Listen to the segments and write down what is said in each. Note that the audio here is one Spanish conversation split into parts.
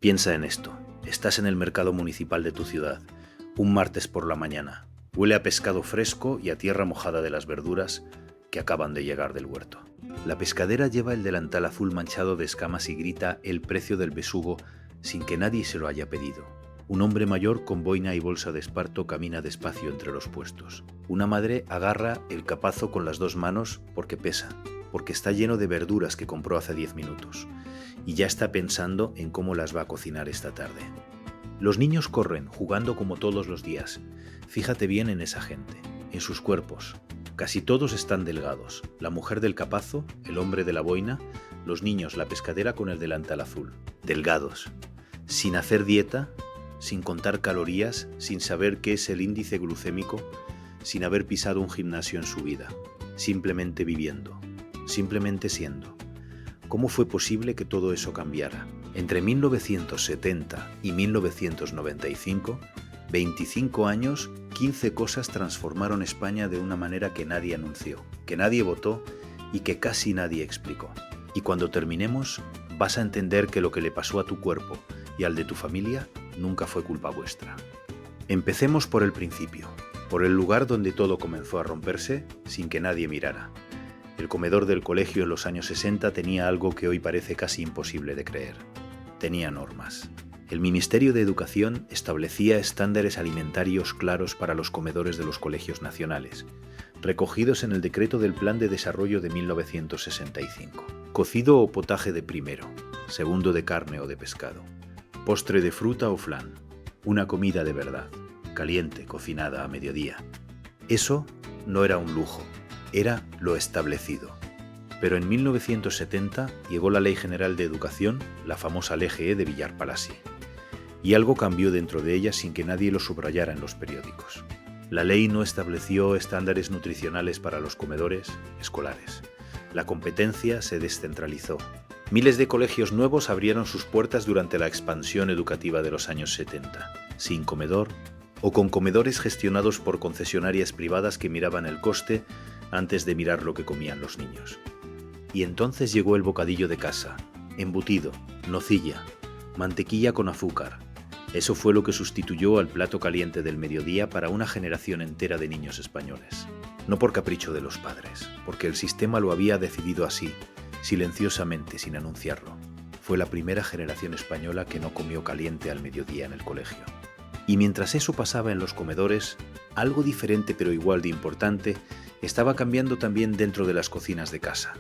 Piensa en esto. Estás en el mercado municipal de tu ciudad, un martes por la mañana. Huele a pescado fresco y a tierra mojada de las verduras que acaban de llegar del huerto. La pescadera lleva el delantal azul manchado de escamas y grita el precio del besugo sin que nadie se lo haya pedido. Un hombre mayor con boina y bolsa de esparto camina despacio entre los puestos. Una madre agarra el capazo con las dos manos porque pesa, porque está lleno de verduras que compró hace 10 minutos y ya está pensando en cómo las va a cocinar esta tarde. Los niños corren, jugando como todos los días. Fíjate bien en esa gente, en sus cuerpos. Casi todos están delgados. La mujer del capazo, el hombre de la boina, los niños, la pescadera con el delantal azul. Delgados. Sin hacer dieta, sin contar calorías, sin saber qué es el índice glucémico, sin haber pisado un gimnasio en su vida. Simplemente viviendo. Simplemente siendo. ¿Cómo fue posible que todo eso cambiara? Entre 1970 y 1995, 25 años, 15 cosas transformaron España de una manera que nadie anunció, que nadie votó y que casi nadie explicó. Y cuando terminemos, vas a entender que lo que le pasó a tu cuerpo y al de tu familia nunca fue culpa vuestra. Empecemos por el principio, por el lugar donde todo comenzó a romperse sin que nadie mirara. El comedor del colegio en los años 60 tenía algo que hoy parece casi imposible de creer. Tenía normas. El Ministerio de Educación establecía estándares alimentarios claros para los comedores de los colegios nacionales, recogidos en el decreto del Plan de Desarrollo de 1965. Cocido o potaje de primero, segundo de carne o de pescado, postre de fruta o flan, una comida de verdad, caliente, cocinada a mediodía. Eso no era un lujo, era lo establecido. Pero en 1970 llegó la Ley General de Educación, la famosa LGE de Villar Palassi, y algo cambió dentro de ella sin que nadie lo subrayara en los periódicos. La ley no estableció estándares nutricionales para los comedores escolares. La competencia se descentralizó. Miles de colegios nuevos abrieron sus puertas durante la expansión educativa de los años 70, sin comedor o con comedores gestionados por concesionarias privadas que miraban el coste antes de mirar lo que comían los niños. Y entonces llegó el bocadillo de casa, embutido, nocilla, mantequilla con azúcar. Eso fue lo que sustituyó al plato caliente del mediodía para una generación entera de niños españoles. No por capricho de los padres, porque el sistema lo había decidido así, silenciosamente, sin anunciarlo. Fue la primera generación española que no comió caliente al mediodía en el colegio. Y mientras eso pasaba en los comedores, algo diferente pero igual de importante estaba cambiando también dentro de las cocinas de casa.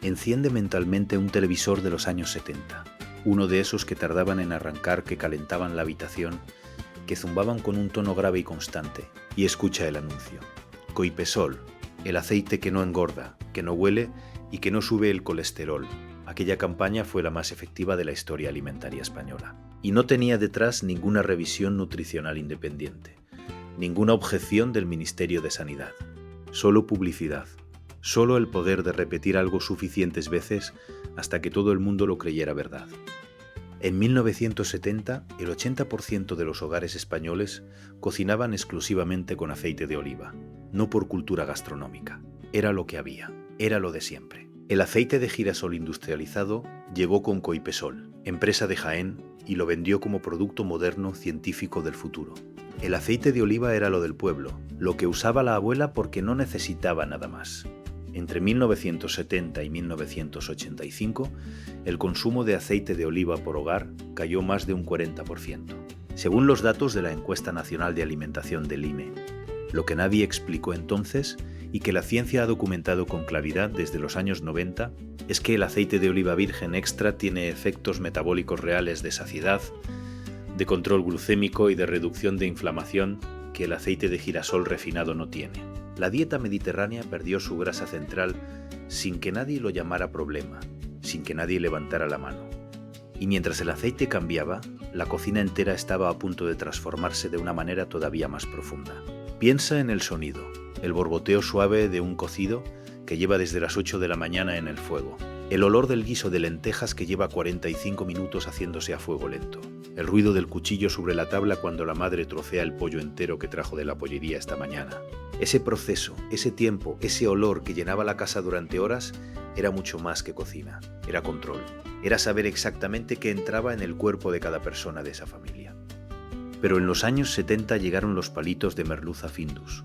Enciende mentalmente un televisor de los años 70, uno de esos que tardaban en arrancar, que calentaban la habitación, que zumbaban con un tono grave y constante, y escucha el anuncio. Coipesol, el aceite que no engorda, que no huele y que no sube el colesterol. Aquella campaña fue la más efectiva de la historia alimentaria española. Y no tenía detrás ninguna revisión nutricional independiente, ninguna objeción del Ministerio de Sanidad. Solo publicidad, solo el poder de repetir algo suficientes veces hasta que todo el mundo lo creyera verdad. En 1970, el 80% de los hogares españoles cocinaban exclusivamente con aceite de oliva, no por cultura gastronómica. Era lo que había, era lo de siempre. El aceite de girasol industrializado llegó con Coipesol, empresa de Jaén, y lo vendió como producto moderno científico del futuro. El aceite de oliva era lo del pueblo, lo que usaba la abuela porque no necesitaba nada más. Entre 1970 y 1985, el consumo de aceite de oliva por hogar cayó más de un 40%, según los datos de la Encuesta Nacional de Alimentación del INE. Lo que nadie explicó entonces, y que la ciencia ha documentado con claridad desde los años 90, es que el aceite de oliva virgen extra tiene efectos metabólicos reales de saciedad, de control glucémico y de reducción de inflamación que el aceite de girasol refinado no tiene. La dieta mediterránea perdió su grasa central sin que nadie lo llamara problema, sin que nadie levantara la mano. Y mientras el aceite cambiaba, la cocina entera estaba a punto de transformarse de una manera todavía más profunda. Piensa en el sonido, el borboteo suave de un cocido que lleva desde las 8 de la mañana en el fuego, el olor del guiso de lentejas que lleva 45 minutos haciéndose a fuego lento, el ruido del cuchillo sobre la tabla cuando la madre trocea el pollo entero que trajo de la pollería esta mañana. Ese proceso, ese tiempo, ese olor que llenaba la casa durante horas era mucho más que cocina, era control, era saber exactamente qué entraba en el cuerpo de cada persona de esa familia. Pero en los años 70 llegaron los palitos de merluza Findus,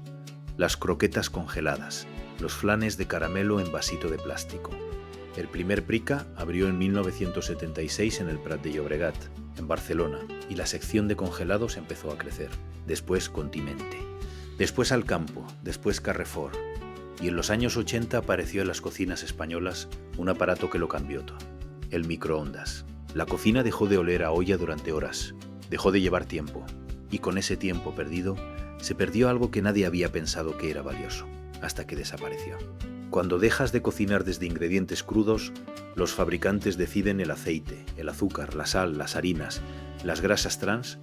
las croquetas congeladas, los flanes de caramelo en vasito de plástico. El primer Prica abrió en 1976 en el Prat de Llobregat, en Barcelona, y la sección de congelados empezó a crecer. Después Continente, después Alcampo, después Carrefour. Y en los años 80 apareció en las cocinas españolas un aparato que lo cambió todo: el microondas. La cocina dejó de oler a olla durante horas, dejó de llevar tiempo, y con ese tiempo perdido, se perdió algo que nadie había pensado que era valioso, hasta que desapareció. Cuando dejas de cocinar desde ingredientes crudos, los fabricantes deciden el aceite, el azúcar, la sal, las harinas, las grasas trans.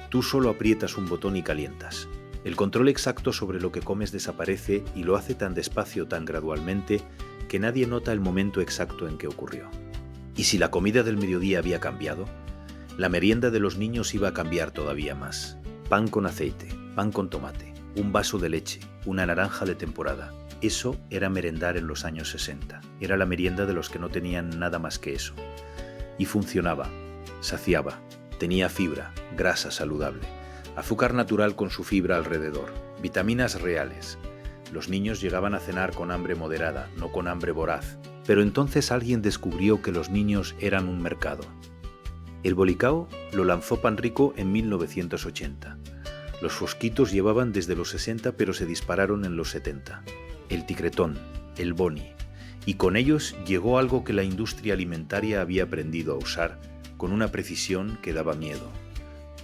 Tú solo aprietas un botón y calientas. El control exacto sobre lo que comes desaparece y lo hace tan despacio, tan gradualmente, que nadie nota el momento exacto en que ocurrió. Y si la comida del mediodía había cambiado, la merienda de los niños iba a cambiar todavía más. Pan con aceite, pan con tomate, un vaso de leche, una naranja de temporada. Eso era merendar en los años 60. Era la merienda de los que no tenían nada más que eso. Y funcionaba, saciaba, tenía fibra, grasa saludable, azúcar natural con su fibra alrededor, vitaminas reales. Los niños llegaban a cenar con hambre moderada, no con hambre voraz. Pero entonces alguien descubrió que los niños eran un mercado. El bolicao lo lanzó Panrico en 1980. Los fosquitos llevaban desde los 60, pero se dispararon en los 70. El ticretón, el boni, y con ellos llegó algo que la industria alimentaria había aprendido a usar con una precisión que daba miedo: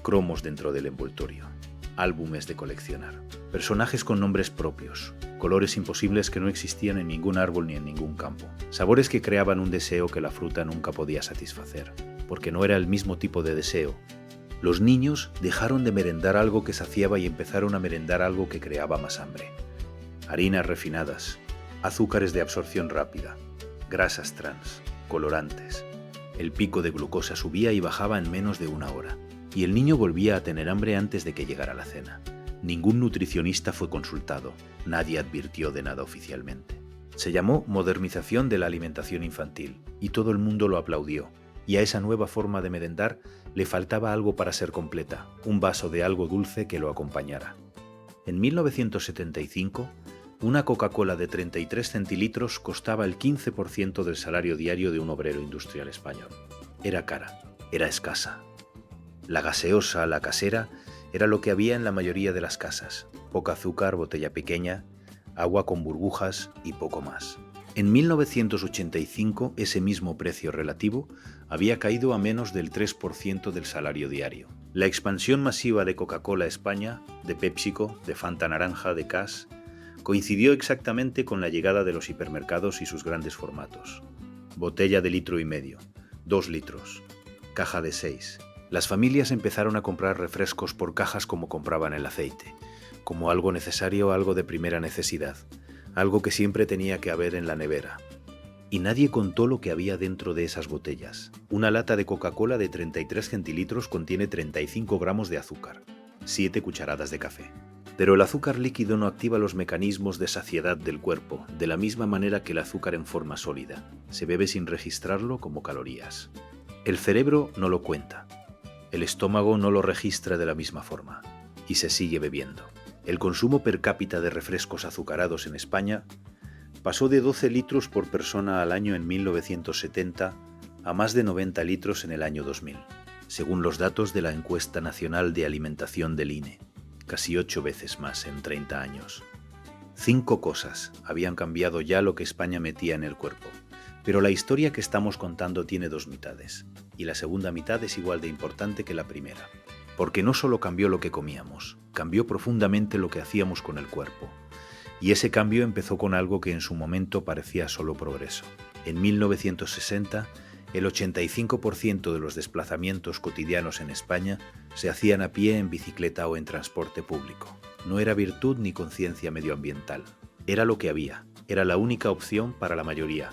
cromos dentro del envoltorio, álbumes de coleccionar, personajes con nombres propios, colores imposibles que no existían en ningún árbol ni en ningún campo, sabores que creaban un deseo que la fruta nunca podía satisfacer, porque no era el mismo tipo de deseo. Los niños dejaron de merendar algo que saciaba y empezaron a merendar algo que creaba más hambre. Harinas refinadas, azúcares de absorción rápida, grasas trans, colorantes. El pico de glucosa subía y bajaba en menos de una hora, y el niño volvía a tener hambre antes de que llegara la cena. Ningún nutricionista fue consultado, nadie advirtió de nada oficialmente. Se llamó modernización de la alimentación infantil, y todo el mundo lo aplaudió, y a esa nueva forma de merendar le faltaba algo para ser completa, un vaso de algo dulce que lo acompañara. En 1975, una Coca-Cola de 33 centilitros costaba el 15% del salario diario de un obrero industrial español. Era cara, era escasa. La gaseosa, la casera, era lo que había en la mayoría de las casas: poca azúcar, botella pequeña, agua con burbujas y poco más. En 1985, ese mismo precio relativo había caído a menos del 3% del salario diario. La expansión masiva de Coca-Cola España, de PepsiCo, de Fanta Naranja, de Cass, coincidió exactamente con la llegada de los hipermercados y sus grandes formatos. Botella de 1,5 litros, 2 litros, caja de 6. Las familias empezaron a comprar refrescos por cajas como compraban el aceite, como algo necesario, algo de primera necesidad, algo que siempre tenía que haber en la nevera. Y nadie contó lo que había dentro de esas botellas. Una lata de Coca-Cola de 33 centilitros contiene 35 gramos de azúcar, 7 cucharadas de café. Pero el azúcar líquido no activa los mecanismos de saciedad del cuerpo, de la misma manera que el azúcar en forma sólida. Se bebe sin registrarlo como calorías. El cerebro no lo cuenta. El estómago no lo registra de la misma forma. Y se sigue bebiendo. El consumo per cápita de refrescos azucarados en España pasó de 12 litros por persona al año en 1970 a más de 90 litros en el año 2000, según los datos de la Encuesta Nacional de Alimentación del INE. Casi 8 veces más en 30 años. 5 cosas habían cambiado ya lo que España metía en el cuerpo. Pero la historia que estamos contando tiene 2 mitades, y la segunda mitad es igual de importante que la primera. Porque no solo cambió lo que comíamos, cambió profundamente lo que hacíamos con el cuerpo. Y ese cambio empezó con algo que en su momento parecía solo progreso. En 1960, el 85% de los desplazamientos cotidianos en España se hacían a pie, en bicicleta o en transporte público. No era virtud ni conciencia medioambiental. Era lo que había. Era la única opción para la mayoría.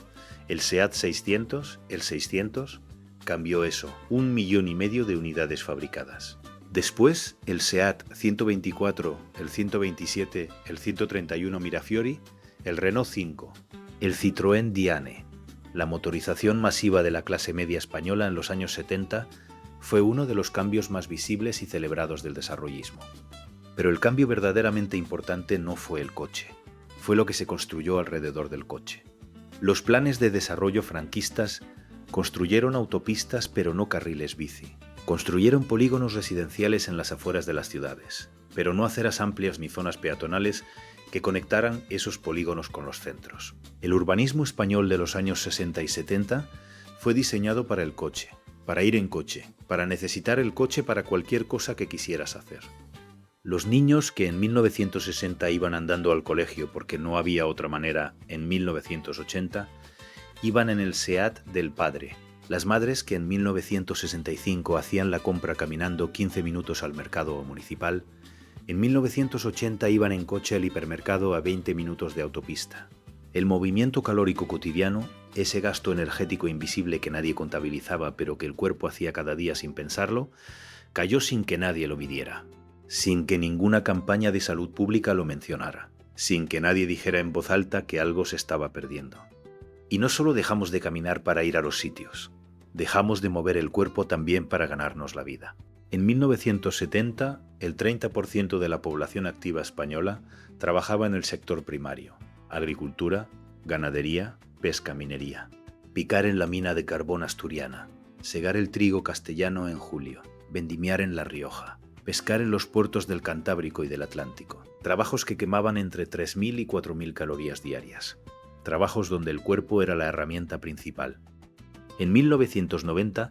El SEAT 600, el 600, cambió eso, 1,5 millones de unidades fabricadas. Después, el SEAT 124, el 127, el 131 Mirafiori, el Renault 5, el Citroën Diane. La motorización masiva de la clase media española en los años 70 fue uno de los cambios más visibles y celebrados del desarrollismo. Pero el cambio verdaderamente importante no fue el coche, fue lo que se construyó alrededor del coche. Los planes de desarrollo franquistas construyeron autopistas pero no carriles bici. Construyeron polígonos residenciales en las afueras de las ciudades, pero no aceras amplias ni zonas peatonales que conectaran esos polígonos con los centros. El urbanismo español de los años 60 y 70 fue diseñado para el coche, para ir en coche, para necesitar el coche para cualquier cosa que quisieras hacer. Los niños que en 1960 iban andando al colegio porque no había otra manera en 1980, iban en el SEAT del padre. Las madres que en 1965 hacían la compra caminando 15 minutos al mercado municipal, en 1980 iban en coche al hipermercado a 20 minutos de autopista. El movimiento calórico cotidiano, ese gasto energético invisible que nadie contabilizaba pero que el cuerpo hacía cada día sin pensarlo, cayó sin que nadie lo midiera, sin que ninguna campaña de salud pública lo mencionara, sin que nadie dijera en voz alta que algo se estaba perdiendo. Y no solo dejamos de caminar para ir a los sitios, dejamos de mover el cuerpo también para ganarnos la vida. En 1970, el 30% de la población activa española trabajaba en el sector primario: agricultura, ganadería, pesca, minería, picar en la mina de carbón asturiana, segar el trigo castellano en julio, vendimiar en La Rioja, pescar en los puertos del Cantábrico y del Atlántico. Trabajos que quemaban entre 3.000 y 4.000 calorías diarias. Trabajos donde el cuerpo era la herramienta principal. En 1990,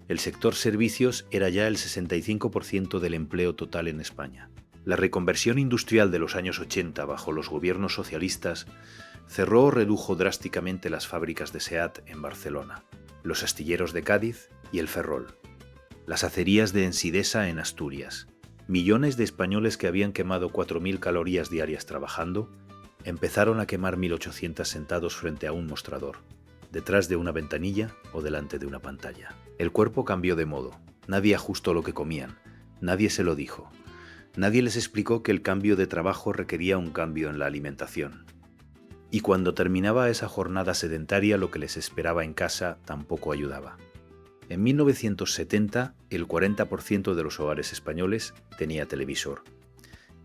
el sector servicios era ya el 65% del empleo total en España. La reconversión industrial de los años 80 bajo los gobiernos socialistas cerró o redujo drásticamente las fábricas de SEAT en Barcelona, los astilleros de Cádiz y el Ferrol, las acerías de Ensidesa en Asturias. Millones de españoles que habían quemado 4.000 calorías diarias trabajando empezaron a quemar 1.800 sentados frente a un mostrador, detrás de una ventanilla o delante de una pantalla. El cuerpo cambió de modo. Nadie ajustó lo que comían. Nadie se lo dijo. Nadie les explicó que el cambio de trabajo requería un cambio en la alimentación. Y cuando terminaba esa jornada sedentaria, lo que les esperaba en casa tampoco ayudaba. En 1970, el 40% de los hogares españoles tenía televisor.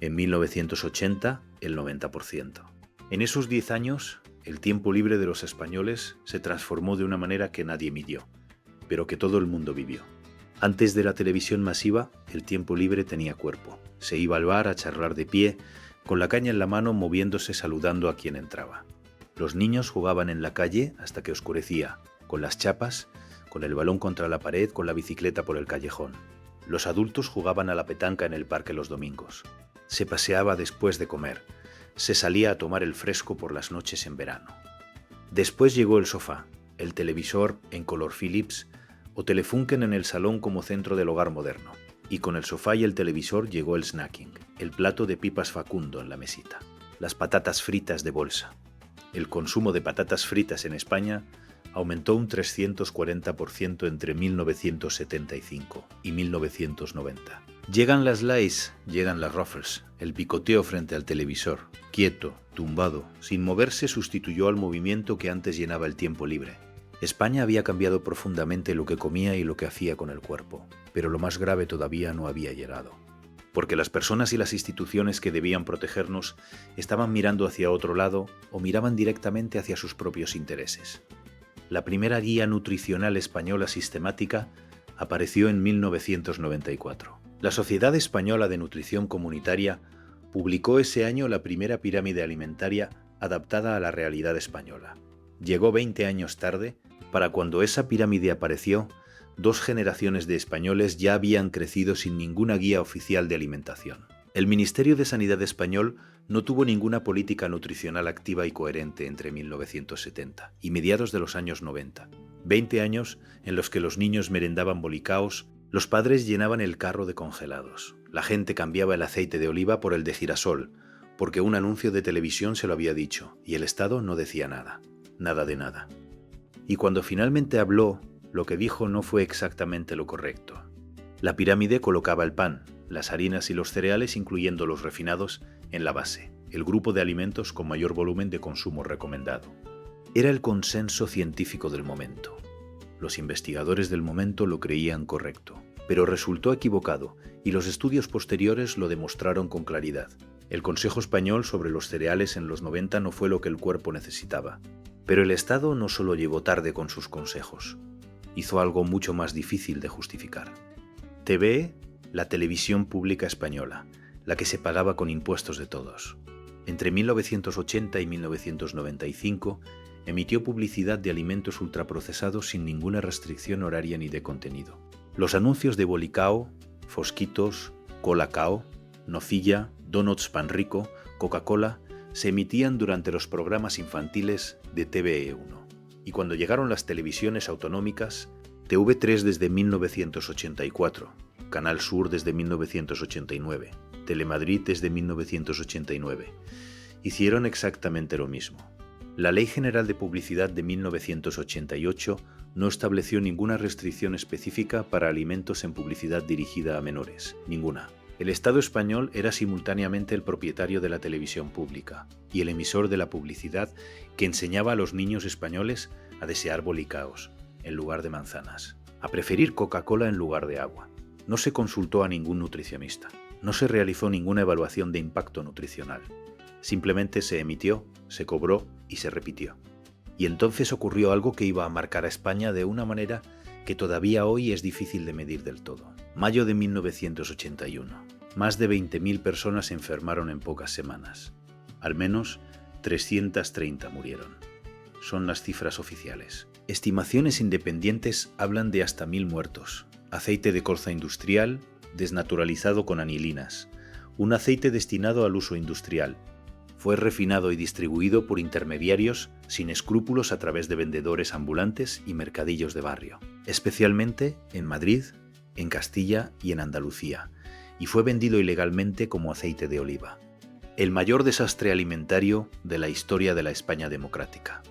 En 1980, el 90%. En esos 10 años, el tiempo libre de los españoles se transformó de una manera que nadie midió, pero que todo el mundo vivió. Antes de la televisión masiva, el tiempo libre tenía cuerpo. Se iba al bar a charlar de pie, con la caña en la mano, moviéndose, saludando a quien entraba. Los niños jugaban en la calle hasta que oscurecía, con las chapas, con el balón contra la pared, con la bicicleta por el callejón. Los adultos jugaban a la petanca en el parque los domingos. Se paseaba después de comer. Se salía a tomar el fresco por las noches en verano. Después llegó el sofá, el televisor en color Philips o Telefunken en el salón como centro del hogar moderno. Y con el sofá y el televisor llegó el snacking, el plato de pipas Facundo en la mesita, las patatas fritas de bolsa. El consumo de patatas fritas en España aumentó un 340% entre 1975 y 1990. Llegan las Lays, llegan las Ruffles, el picoteo frente al televisor, quieto, tumbado, sin moverse, sustituyó al movimiento que antes llenaba el tiempo libre. España había cambiado profundamente lo que comía y lo que hacía con el cuerpo, pero lo más grave todavía no había llegado. Porque las personas y las instituciones que debían protegernos estaban mirando hacia otro lado o miraban directamente hacia sus propios intereses. La primera guía nutricional española sistemática apareció en 1994. La Sociedad Española de Nutrición Comunitaria publicó ese año la primera pirámide alimentaria adaptada a la realidad española. Llegó 20 años tarde. Para cuando esa pirámide apareció, 2 generaciones de españoles ya habían crecido sin ninguna guía oficial de alimentación. El Ministerio de Sanidad español no tuvo ninguna política nutricional activa y coherente entre 1970 y mediados de los años 90. 20 años en los que los niños merendaban bolicaos, los padres llenaban el carro de congelados, la gente cambiaba el aceite de oliva por el de girasol, porque un anuncio de televisión se lo había dicho, y el Estado no decía nada, nada de nada. Y cuando finalmente habló, lo que dijo no fue exactamente lo correcto. La pirámide colocaba el pan, las harinas y los cereales, incluyendo los refinados, en la base, el grupo de alimentos con mayor volumen de consumo recomendado. Era el consenso científico del momento. Los investigadores del momento lo creían correcto, pero resultó equivocado y los estudios posteriores lo demostraron con claridad. El Consejo Español sobre los cereales en los 90 no fue lo que el cuerpo necesitaba. Pero el Estado no solo llegó tarde con sus consejos, hizo algo mucho más difícil de justificar. TVE, la televisión pública española, la que se pagaba con impuestos de todos. Entre 1980 y 1995 emitió publicidad de alimentos ultraprocesados sin ninguna restricción horaria ni de contenido. Los anuncios de Bolicao, Fosquitos, Colacao, Nocilla, Donuts Pan Rico, Coca-Cola se emitían durante los programas infantiles de TVE1. Y cuando llegaron las televisiones autonómicas, TV3 desde 1984, Canal Sur desde 1989, Telemadrid desde 1989, hicieron exactamente lo mismo. La Ley General de Publicidad de 1988 no estableció ninguna restricción específica para alimentos en publicidad dirigida a menores, ninguna. El Estado español era simultáneamente el propietario de la televisión pública y el emisor de la publicidad que enseñaba a los niños españoles a desear bolicaos en lugar de manzanas, a preferir Coca-Cola en lugar de agua. No se consultó a ningún nutricionista, no se realizó ninguna evaluación de impacto nutricional. Simplemente se emitió, se cobró y se repitió. Y entonces ocurrió algo que iba a marcar a España de una manera que todavía hoy es difícil de medir del todo. Mayo de 1981. Más de 20.000 personas se enfermaron en pocas semanas. Al menos 330 murieron. Son las cifras oficiales. Estimaciones independientes hablan de hasta 1.000 muertos. Aceite de colza industrial, desnaturalizado con anilinas. Un aceite destinado al uso industrial. Fue refinado y distribuido por intermediarios sin escrúpulos a través de vendedores ambulantes y mercadillos de barrio, especialmente en Madrid, en Castilla y en Andalucía, y fue vendido ilegalmente como aceite de oliva. El mayor desastre alimentario de la historia de la España democrática.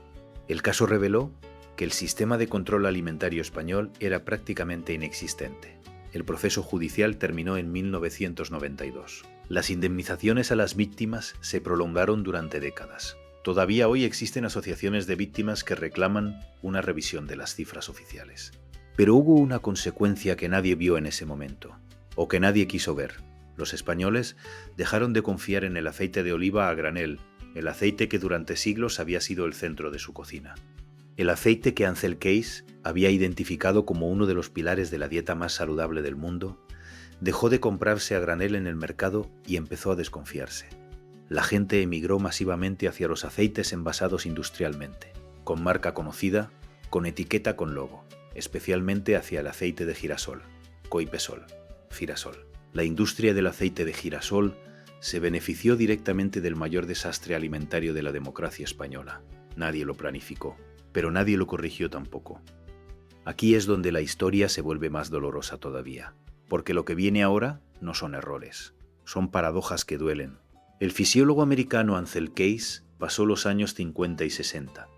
El caso reveló que el sistema de control alimentario español era prácticamente inexistente. El proceso judicial terminó en 1992. Las indemnizaciones a las víctimas se prolongaron durante décadas. Todavía hoy existen asociaciones de víctimas que reclaman una revisión de las cifras oficiales. Pero hubo una consecuencia que nadie vio en ese momento, o que nadie quiso ver. Los españoles dejaron de confiar en el aceite de oliva a granel, el aceite que durante siglos había sido el centro de su cocina. El aceite que Ansel Keys había identificado como uno de los pilares de la dieta más saludable del mundo, dejó de comprarse a granel en el mercado y empezó a desconfiarse. La gente emigró masivamente hacia los aceites envasados industrialmente, con marca conocida, con etiqueta con logo, especialmente hacia el aceite de girasol, Coipesol, Firasol. La industria del aceite de girasol se benefició directamente del mayor desastre alimentario de la democracia española. Nadie lo planificó, pero nadie lo corrigió tampoco. Aquí es donde la historia se vuelve más dolorosa todavía, porque lo que viene ahora no son errores, son paradojas que duelen. El fisiólogo americano Ansel Keys pasó los años 50 y 60,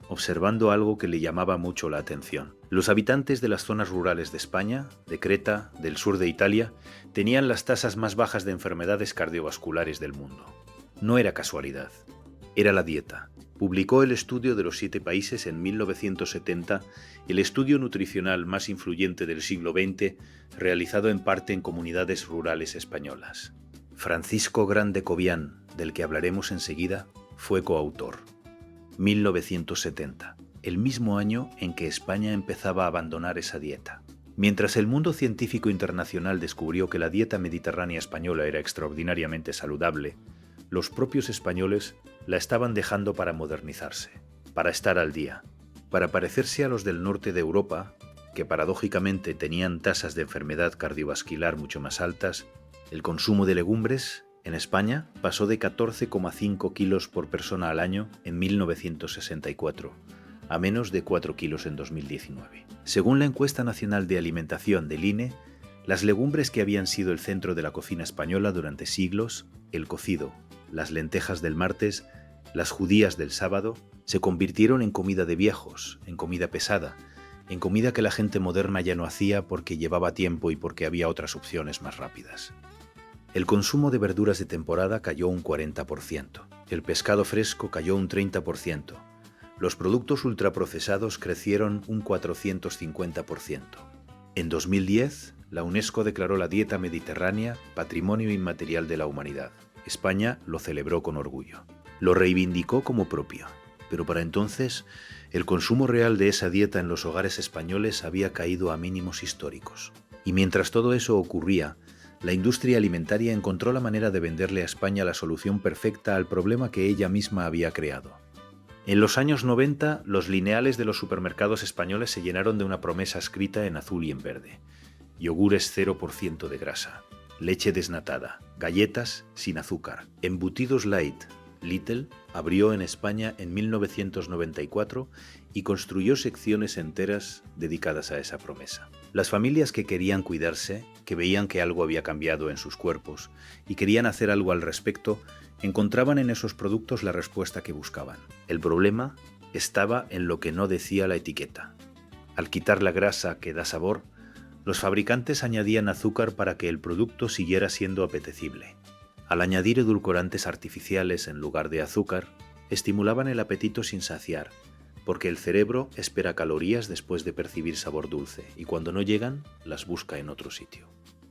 observando algo que le llamaba mucho la atención. Los habitantes de las zonas rurales de España, de Creta, del sur de Italia, tenían las tasas más bajas de enfermedades cardiovasculares del mundo. No era casualidad, era la dieta. Publicó el estudio de los 7 países en 1970, el estudio nutricional más influyente del siglo XX, realizado en parte en comunidades rurales españolas. Francisco Grande Cobian, del que hablaremos enseguida, fue coautor. 1970, el mismo año en que España empezaba a abandonar esa dieta. Mientras el mundo científico internacional descubrió que la dieta mediterránea española era extraordinariamente saludable, los propios españoles la estaban dejando para modernizarse, para estar al día, para parecerse a los del norte de Europa, que paradójicamente tenían tasas de enfermedad cardiovascular mucho más altas. El consumo de legumbres en España pasó de 14,5 kilos por persona al año en 1964 a menos de 4 kilos en 2019. Según la Encuesta Nacional de Alimentación del INE, las legumbres que habían sido el centro de la cocina española durante siglos, el cocido, las lentejas del martes, las judías del sábado, se convirtieron en comida de viejos, en comida pesada, en comida que la gente moderna ya no hacía porque llevaba tiempo y porque había otras opciones más rápidas. El consumo de verduras de temporada cayó un 40%, el pescado fresco cayó un 30%, los productos ultraprocesados crecieron un 450%. En 2010, la UNESCO declaró la dieta mediterránea Patrimonio Inmaterial de la Humanidad. España lo celebró con orgullo. Lo reivindicó como propio, pero para entonces el consumo real de esa dieta en los hogares españoles había caído a mínimos históricos. Y mientras todo eso ocurría, la industria alimentaria encontró la manera de venderle a España la solución perfecta al problema que ella misma había creado. En los años 90, los lineales de los supermercados españoles se llenaron de una promesa escrita en azul y en verde. Yogures 0% de grasa, leche desnatada, galletas sin azúcar, embutidos light. Lidl abrió en España en 1994 y construyó secciones enteras dedicadas a esa promesa. Las familias que querían cuidarse, que veían que algo había cambiado en sus cuerpos y querían hacer algo al respecto, encontraban en esos productos la respuesta que buscaban. El problema estaba en lo que no decía la etiqueta. Al quitar la grasa que da sabor, los fabricantes añadían azúcar para que el producto siguiera siendo apetecible. Al añadir edulcorantes artificiales en lugar de azúcar, estimulaban el apetito sin saciar, porque el cerebro espera calorías después de percibir sabor dulce y cuando no llegan, las busca en otro sitio.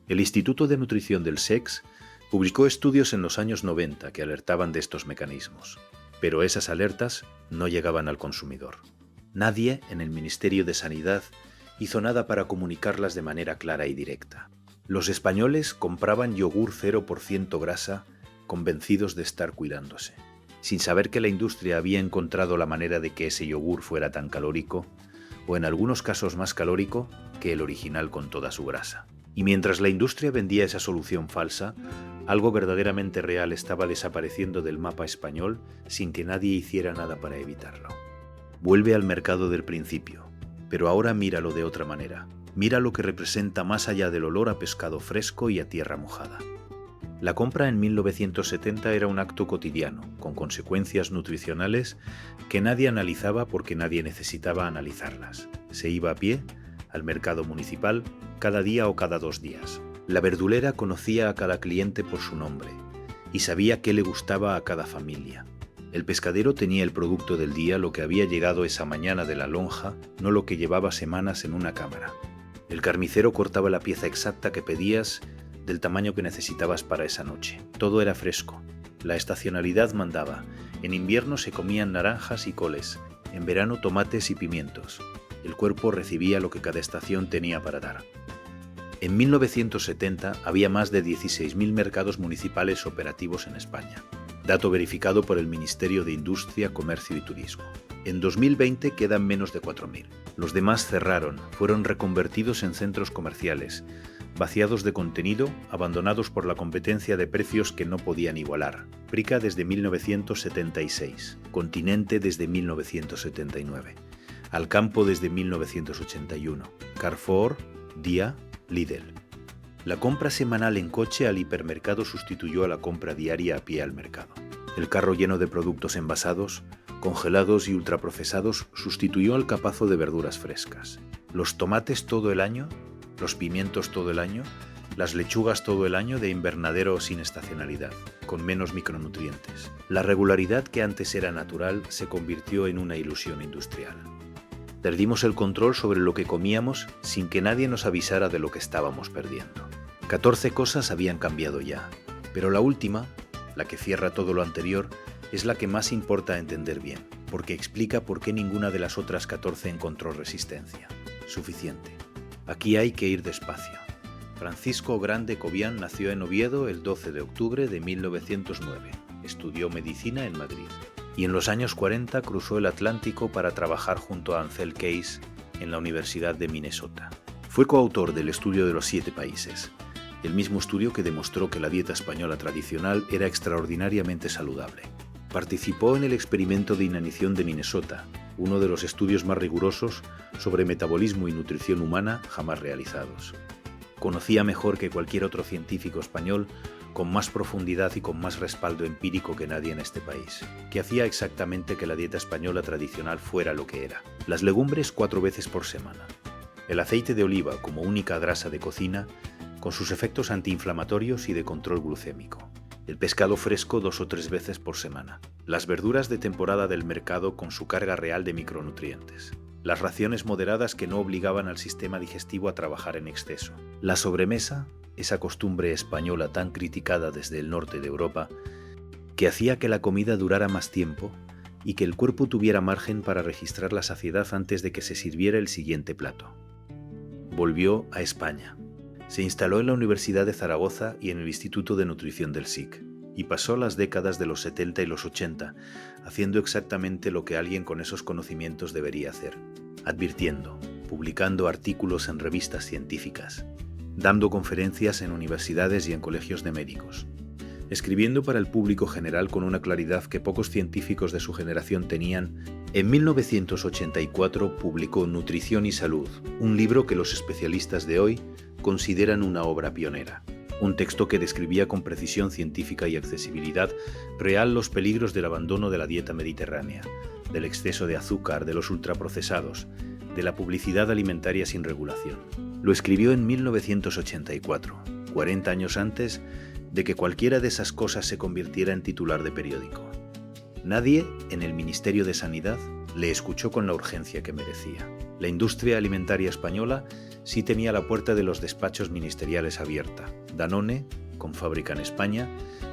El Instituto de Nutrición del SEX publicó estudios en los años 90 que alertaban de estos mecanismos, pero esas alertas no llegaban al consumidor. Nadie en el Ministerio de Sanidad hizo nada para comunicarlas de manera clara y directa. Los españoles compraban yogur 0% grasa, convencidos de estar cuidándose, sin saber que la industria había encontrado la manera de que ese yogur fuera tan calórico, o en algunos casos más calórico, que el original con toda su grasa. Y mientras la industria vendía esa solución falsa, algo verdaderamente real estaba desapareciendo del mapa español sin que nadie hiciera nada para evitarlo. Vuelve al mercado del principio, pero ahora míralo de otra manera. Mira lo que representa más allá del olor a pescado fresco y a tierra mojada. La compra en 1970 era un acto cotidiano, con consecuencias nutricionales que nadie analizaba porque nadie necesitaba analizarlas. Se iba a pie al mercado municipal cada día o cada 2 días. La verdulera conocía a cada cliente por su nombre y sabía qué le gustaba a cada familia. El pescadero tenía el producto del día, lo que había llegado esa mañana de la lonja, no lo que llevaba semanas en una cámara. El carnicero cortaba la pieza exacta que pedías, del tamaño que necesitabas para esa noche. Todo era fresco. La estacionalidad mandaba. En invierno se comían naranjas y coles, en verano tomates y pimientos. El cuerpo recibía lo que cada estación tenía para dar. En 1970 había más de 16.000 mercados municipales operativos en España, dato verificado por el Ministerio de Industria, Comercio y Turismo. En 2020 quedan menos de 4.000. Los demás cerraron, fueron reconvertidos en centros comerciales, vaciados de contenido, abandonados por la competencia de precios que no podían igualar. Prica desde 1976, Continente desde 1979, Alcampo desde 1981, Carrefour, Día, Lidl. La compra semanal en coche al hipermercado sustituyó a la compra diaria a pie al mercado. El carro lleno de productos envasados, congelados y ultraprocesados sustituyó al capazo de verduras frescas. Los tomates todo el año, los pimientos todo el año, las lechugas todo el año de invernadero sin estacionalidad, con menos micronutrientes. La regularidad que antes era natural se convirtió en una ilusión industrial. Perdimos el control sobre lo que comíamos sin que nadie nos avisara de lo que estábamos perdiendo. 14 cosas habían cambiado ya, pero la última, la que cierra todo lo anterior, es la que más importa entender bien, porque explica por qué ninguna de las otras 14 encontró resistencia. Suficiente. Aquí hay que ir despacio. Francisco Grande Cobian nació en Oviedo el 12 de octubre de 1909. Estudió medicina en Madrid. Y en los años 40 cruzó el Atlántico para trabajar junto a Ancel Keys en la Universidad de Minnesota. Fue coautor del estudio de los 7 países, el mismo estudio que demostró que la dieta española tradicional era extraordinariamente saludable. Participó en el experimento de inanición de Minnesota, uno de los estudios más rigurosos sobre metabolismo y nutrición humana jamás realizados. Conocía mejor que cualquier otro científico español, con más profundidad y con más respaldo empírico que nadie en este país, que hacía exactamente que la dieta española tradicional fuera lo que era. Las legumbres 4 veces por semana. El aceite de oliva como única grasa de cocina, con sus efectos antiinflamatorios y de control glucémico. El pescado fresco 2 o 3 veces por semana. Las verduras de temporada del mercado con su carga real de micronutrientes. Las raciones moderadas que no obligaban al sistema digestivo a trabajar en exceso. La sobremesa, esa costumbre española tan criticada desde el norte de Europa, que hacía que la comida durara más tiempo y que el cuerpo tuviera margen para registrar la saciedad antes de que se sirviera el siguiente plato. Volvió a España. Se instaló en la Universidad de Zaragoza y en el Instituto de Nutrición del SIC, y pasó las décadas de los 70 y los 80 haciendo exactamente lo que alguien con esos conocimientos debería hacer, advirtiendo, publicando artículos en revistas científicas, dando conferencias en universidades y en colegios de médicos, escribiendo para el público general con una claridad que pocos científicos de su generación tenían. En 1984 publicó Nutrición y Salud, un libro que los especialistas de hoy consideran una obra pionera. Un texto que describía con precisión científica y accesibilidad real los peligros del abandono de la dieta mediterránea, del exceso de azúcar, de los ultraprocesados, de la publicidad alimentaria sin regulación. Lo escribió en 1984, 40 años antes de que cualquiera de esas cosas se convirtiera en titular de periódico. Nadie en el Ministerio de Sanidad le escuchó con la urgencia que merecía. La industria alimentaria española sí tenía la puerta de los despachos ministeriales abierta. Danone, con fábrica en España,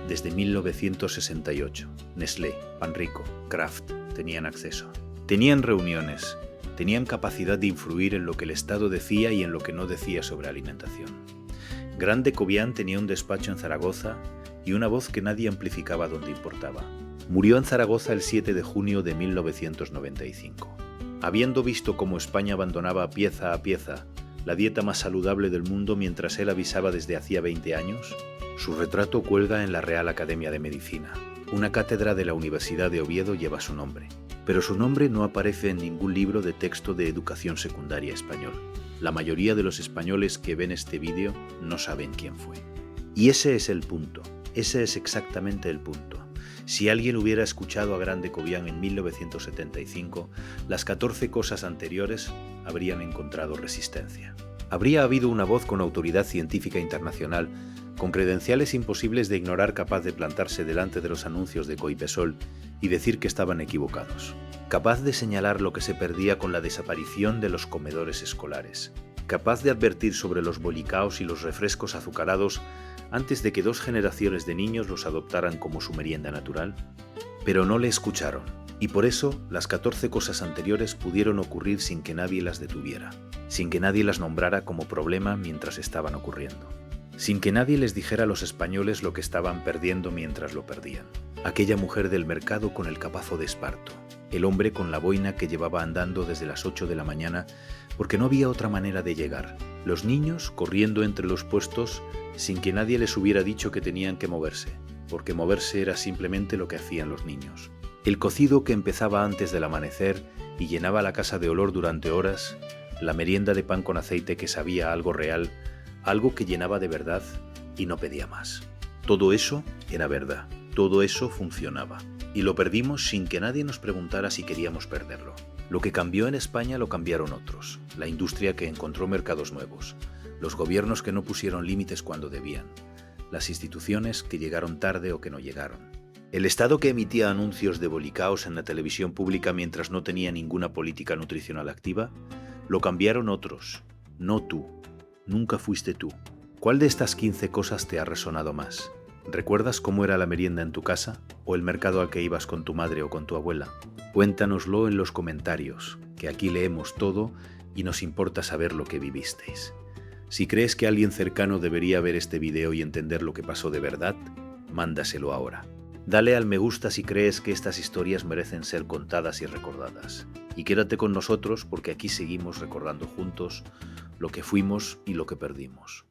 desde 1968. Nestlé, Panrico, Kraft tenían acceso. Tenían reuniones, tenían capacidad de influir en lo que el Estado decía y en lo que no decía sobre alimentación. Grande Cobian tenía un despacho en Zaragoza y una voz que nadie amplificaba donde importaba. Murió en Zaragoza el 7 de junio de 1995. Habiendo visto cómo España abandonaba pieza a pieza la dieta más saludable del mundo mientras él avisaba desde hacía 20 años, su retrato cuelga en la Real Academia de Medicina. Una cátedra de la Universidad de Oviedo lleva su nombre, pero su nombre no aparece en ningún libro de texto de educación secundaria español. La mayoría de los españoles que ven este vídeo no saben quién fue. Y ese es el punto, ese es exactamente el punto. Si alguien hubiera escuchado a Grande Cobian en 1975, las 14 cosas anteriores habrían encontrado resistencia. Habría habido una voz con autoridad científica internacional, con credenciales imposibles de ignorar, capaz de plantarse delante de los anuncios de Coipesol y decir que estaban equivocados. Capaz de señalar lo que se perdía con la desaparición de los comedores escolares. Capaz de advertir sobre los bolicaos y los refrescos azucarados antes de que 2 generaciones de niños los adoptaran como su merienda natural. Pero no le escucharon, y por eso las 14 cosas anteriores pudieron ocurrir sin que nadie las detuviera, sin que nadie las nombrara como problema mientras estaban ocurriendo, sin que nadie les dijera a los españoles lo que estaban perdiendo mientras lo perdían. Aquella mujer del mercado con el capazo de esparto, el hombre con la boina que llevaba andando desde las 8 de la mañana porque no había otra manera de llegar, los niños corriendo entre los puestos sin que nadie les hubiera dicho que tenían que moverse, porque moverse era simplemente lo que hacían los niños. El cocido que empezaba antes del amanecer y llenaba la casa de olor durante horas, la merienda de pan con aceite que sabía algo real, algo que llenaba de verdad y no pedía más. Todo eso era verdad, todo eso funcionaba. Y lo perdimos sin que nadie nos preguntara si queríamos perderlo. Lo que cambió en España lo cambiaron otros, la industria que encontró mercados nuevos, los gobiernos que no pusieron límites cuando debían, las instituciones que llegaron tarde o que no llegaron. El Estado que emitía anuncios de bolicaos en la televisión pública mientras no tenía ninguna política nutricional activa, lo cambiaron otros, no tú. Nunca fuiste tú. ¿Cuál de estas 15 cosas te ha resonado más? ¿Recuerdas cómo era la merienda en tu casa o el mercado al que ibas con tu madre o con tu abuela? Cuéntanoslo en los comentarios, que aquí leemos todo y nos importa saber lo que vivisteis. Si crees que alguien cercano debería ver este video y entender lo que pasó de verdad, mándaselo ahora. Dale al me gusta si crees que estas historias merecen ser contadas y recordadas. Y quédate con nosotros porque aquí seguimos recordando juntos lo que fuimos y lo que perdimos.